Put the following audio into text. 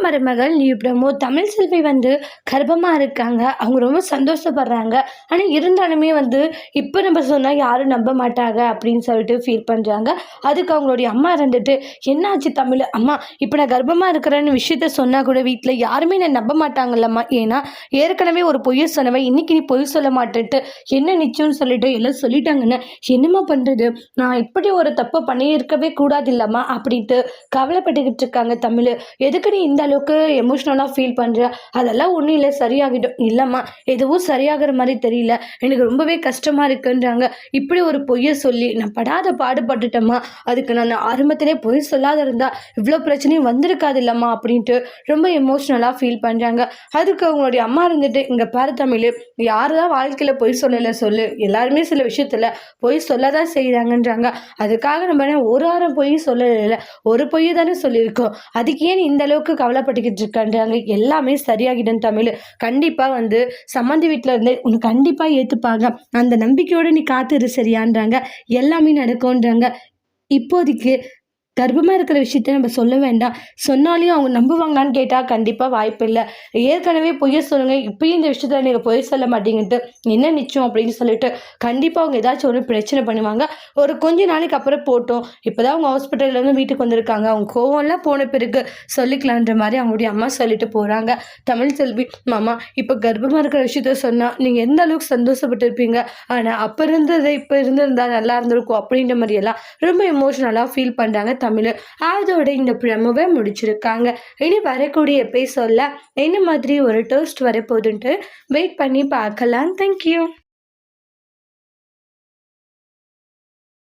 மருமகள் நியூ தமிழ் செல்வி கர்ப்பமாக இருக்காங்க. அவங்க ரொம்ப சந்தோஷப்படுறாங்க. ஆனால் இருந்தாலுமே இப்போ நம்ம சொன்னால் யாரும் நம்ப மாட்டாங்க அப்படின்னு சொல்லிட்டு ஃபீல் பண்ணுறாங்க. அதுக்கு அவங்களுடைய அம்மா என்னாச்சு தமிழ் அம்மா, இப்போ நான் கர்ப்பமாக இருக்கிறேன்னு விஷயத்த சொன்னால் கூட வீட்டில் யாருமே என்னை நம்ப மாட்டாங்கல்லம்மா. ஏன்னா ஏற்கனவே ஒரு பொய்யை சொன்னவன் இன்னைக்கு நீ பொய் சொல்ல மாட்டேன்ட்டு என்ன நிச்சயம்னு சொல்லிட்டு எல்லாம் சொல்லிட்டாங்கன்னு என்னம்மா பண்ணுறது, நான் இப்படி ஒரு தப்பு பண்ணியிருக்கவே கூடாது இல்லம்மா அப்படின்ட்டு கவலைப்பட்டுக்கிட்டு இருக்காங்க தமிழ். எதுக்கு நீ இந்த அளவுக்கு எமோஷ்னலாக ஃபீல் பண்ணுற, அதெல்லாம் ஒன்றும் இல்லை சரியாகிடும். இல்லைம்மா எதுவும் சரியாகிற மாதிரி தெரியல, எனக்கு ரொம்பவே கஷ்டமாக இருக்குன்றாங்க. இப்படி ஒரு பொய்யை சொல்லி நான் படாத பாடுபட்டுட்டேம்மா, அதுக்கு நான் ஆரம்பத்திலே பொய் சொல்லாத இருந்தால் இவ்வளோ பிரச்சனையும் வந்திருக்காது இல்லைம்மா அப்படின்ட்டு ரொம்ப எமோஷ்னலாக ஃபீல் பண்ணுறாங்க. அதுக்கு அவங்களுடைய அம்மா இங்கே பாரு தமிழ், யார் தான் வாழ்க்கையில் பொய் சொல்லலை சொல்லு, எல்லாருமே சில விஷயத்தில் பொய் சொல்ல தான் செய்கிறாங்கன்றாங்க. அதுக்காக நம்ம ஒரு வாரம் பொய் சொல்லலை, ஒரு பொய் தானே சொல்லியிருக்கோம், அதுக்கு ஏன் இந்த அளவுக்கு கவலைப்பட்டுக்கிட்டு இருக்கான்றாங்க. எல்லாமே சரியாகிடும் தமிழ், கண்டிப்பா சம்மந்தி வீட்டில் இருந்து உனக்கு கண்டிப்பா ஏத்துப்பாங்க, அந்த நம்பிக்கையோட நீ காத்துரு சரியான்றாங்க. எல்லாமே நடக்கும்ன்றாங்க. இப்போதைக்கு கர்ப்பமாக இருக்கிற விஷயத்த நம்ம சொல்ல வேண்டாம், சொன்னாலையும் அவங்க நம்புவாங்களான்னு கேட்டால் கண்டிப்பாக வாய்ப்பு இல்லை. ஏற்கனவே பொய்ய சொல்லுங்க, இப்பயும் இந்த விஷயத்தில் நீங்கள் பொய் சொல்ல மாட்டீங்கன்ட்டு என்ன நிச்சயம் அப்படின்னு சொல்லிட்டு கண்டிப்பாக அவங்க ஏதாச்சும் ஒரு பிரச்சனை பண்ணுவாங்க. ஒரு கொஞ்ச நாளைக்கு அப்புறம் போட்டோம், இப்போ தான் அவங்க ஹாஸ்பிட்டல்லேருந்து வீட்டுக்கு வந்திருக்காங்க, அவங்க கோவம்லாம் போன பிறகு சொல்லிக்கலான்ற மாதிரி அவங்களுடைய அம்மா சொல்லிட்டு போகிறாங்க. தமிழ் செல்வி மாமா, இப்போ கர்ப்பமாக இருக்கிற விஷயத்த சொன்னால் நீங்கள் எந்த அளவுக்கு சந்தோஷப்பட்டு இருப்பீங்க, ஆனால் அப்போ இருந்தது இப்போ இருந்திருந்தா நல்லா இருந்திருக்கும் அப்படின்ற மாதிரியெல்லாம் ரொம்ப எமோஷ்னலாக ஃபீல் பண்ணுறாங்க தமிழ். அதோட இந்த ப்ரோமோவை முடிச்சிருக்காங்க. இனி வரக்கூடிய எபிசோட்ல என்ன மாதிரி ஒரு டோஸ்ட் வரப்போகுதுன்ட்டு வெயிட் பண்ணி பார்க்கலாம். தேங்க்யூ.